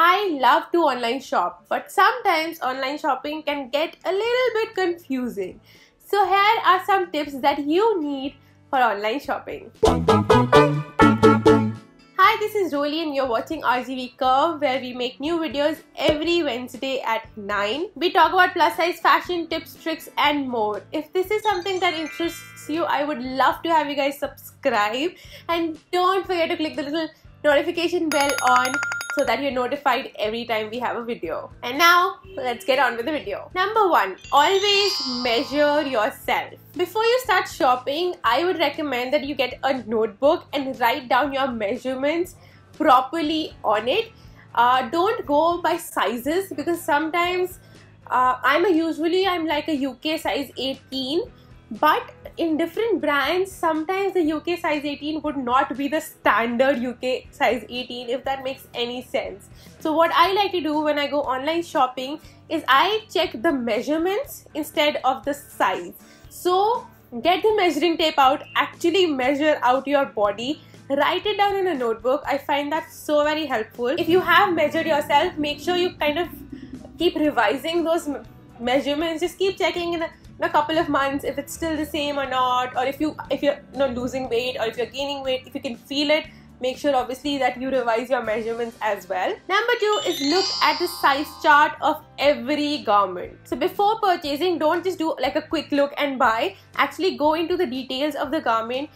I love to online shop, but sometimes online shopping can get a little bit confusing. So here are some tips that you need for online shopping. Hi, this is Rolly and you're watching RGV Curve, where we make new videos every Wednesday at 9. We talk about plus size fashion, tips, tricks and more. If this is something that interests you, I would love to have you guys subscribe, and don't forget to click the little notification bell on so that you're notified every time we have a video. And now, let's get on with the video. Number 1, always measure yourself. Before you start shopping, I would recommend that you get a notebook and write down your measurements properly on it. Don't go by sizes, because sometimes I'm like a UK size 18, but in different brands, sometimes the UK size 18 would not be the standard UK size 18, if that makes any sense. So what I like to do when I go online shopping is I check the measurements instead of the size. So get the measuring tape out, actually measure out your body, write it down in a notebook. I find that so very helpful. If you have measured yourself, make sure you kind of keep revising those measurements. Just keep checking in a couple of months if it's still the same or not, or if you're not losing weight, or if you're gaining weight. If you can feel it, make sure obviously that you revise your measurements as well. Number 2 is look at the size chart of every garment. So before purchasing, don't just do like a quick look and buy. Actually go into the details of the garment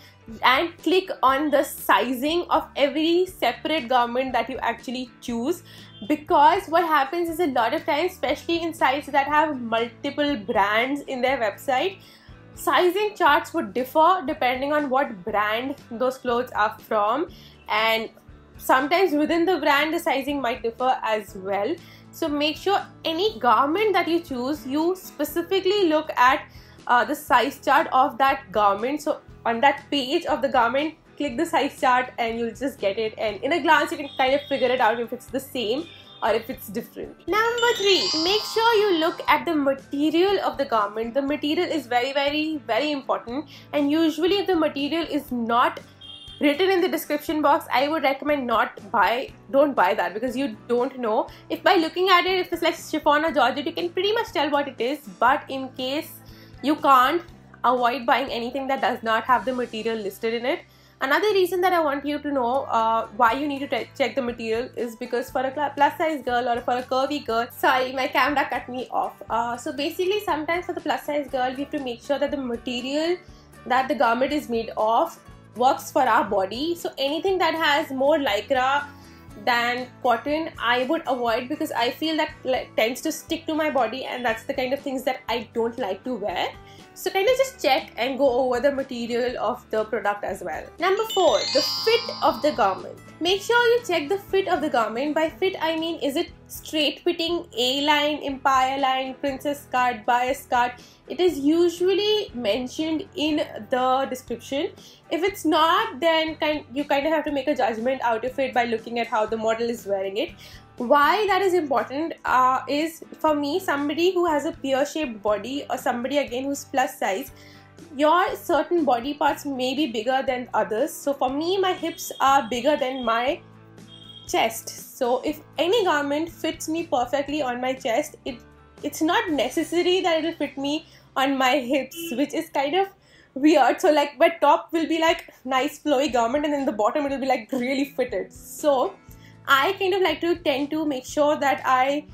and click on the sizing of every separate garment that you actually choose. Because what happens is, a lot of times, especially in sites that have multiple brands in their website, sizing charts would differ depending on what brand those clothes are from, and sometimes within the brand the sizing might differ as well. So make sure any garment that you choose, you specifically look at the size chart of that garment. So on that page of the garment, click the size chart and you'll just get it, and in a glance you can kind of figure it out if it's the same or if it's different. Number 3, make sure you look at the material of the garment. The material is very important, and usually if the material is not written in the description box, I would recommend don't buy that, because you don't know. If by looking at it, if it's like chiffon or georgette, you can pretty much tell what it is, but in case you can't, avoid buying anything that does not have the material listed in it. Another reason that I want you to know why you need to check the material is because for a plus size girl or for a curvy girl, sorry, my camera cut me off. So basically, sometimes for the plus size girl, we have to make sure that the material that the garment is made of works for our body. So anything that has more lycra than cotton, I would avoid, because I feel that tends to stick to my body, and that's the kind of things that I don't like to wear. So kind of just check and go over the material of the product as well. Number 4, the fit of the garment. Make sure you check the fit of the garment. By fit, I mean, is it straight fitting, A-line, empire line, princess cut, bias cut? It is usually mentioned in the description. If it's not, then you kind of have to make a judgment out of it by looking at how the model is wearing it. Why that is important is, for me, somebody who has a pear-shaped body, or somebody again who's plus size, your certain body parts may be bigger than others. So for me, my hips are bigger than my chest. So if any garment fits me perfectly on my chest, it's not necessary that it'll fit me on my hips, which is kind of weird. So like my top will be like nice flowy garment, and then the bottom it will be like really fitted. So I kind of like to tend to make sure that I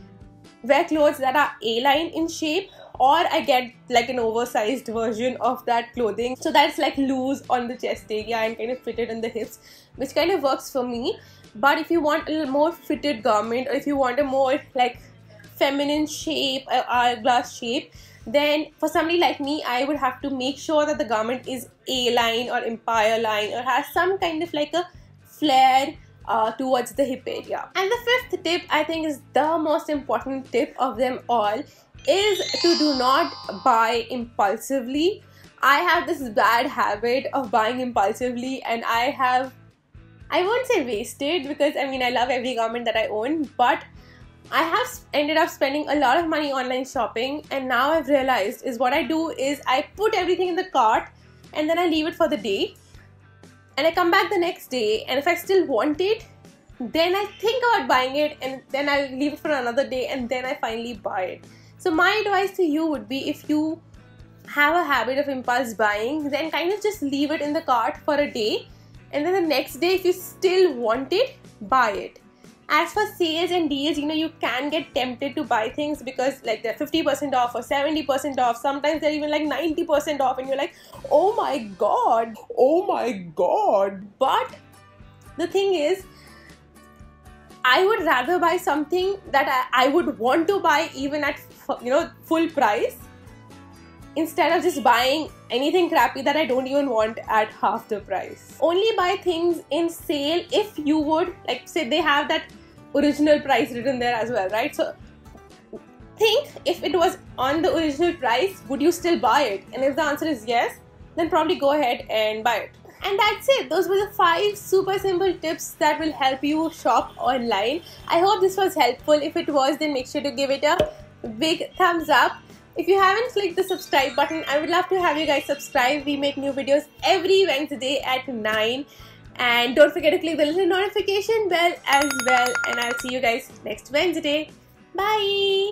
wear clothes that are A-line in shape, or I get like an oversized version of that clothing, so that it's like loose on the chest area and kind of fitted in the hips, which kind of works for me. But if you want a little more fitted garment, or if you want a more like feminine shape, hourglass shape, then for somebody like me, I would have to make sure that the garment is A-line or empire line, or has some kind of like a flare towards the hip area. And the 5th tip, I think, is the most important tip of them all, is to do not buy impulsively. I have this bad habit of buying impulsively, and I won't say wasted, because I mean I love every garment that I own, but I have ended up spending a lot of money online shopping, and now I've realized is what I do is I put everything in the cart and then I leave it for the day, and I come back the next day, and if I still want it, then I think about buying it, and then I'll leave it for another day, and then I finally buy it. So my advice to you would be, if you have a habit of impulse buying, then kind of just leave it in the cart for a day, and then the next day if you still want it, buy it. As for sales and deals, you can get tempted to buy things because like they're 50% off or 70% off. Sometimes they're even like 90% off, and you're like, oh my god, oh my god. But the thing is, I would rather buy something that I would want to buy even at full price, instead of just buying anything crappy that I don't even want at half the price. Only buy things in sale if you would, like, say they have that original price written there as well, right? So think, if it was on the original price, would you still buy it? And if the answer is yes, then probably go ahead and buy it. And that's it. Those were the 5 super simple tips that will help you shop online. I hope this was helpful. If it was, then make sure to give it a big thumbs up. If you haven't clicked the subscribe button, I would love to have you guys subscribe. We make new videos every Wednesday at 9. And don't forget to click the little notification bell as well. And I'll see you guys next Wednesday. Bye!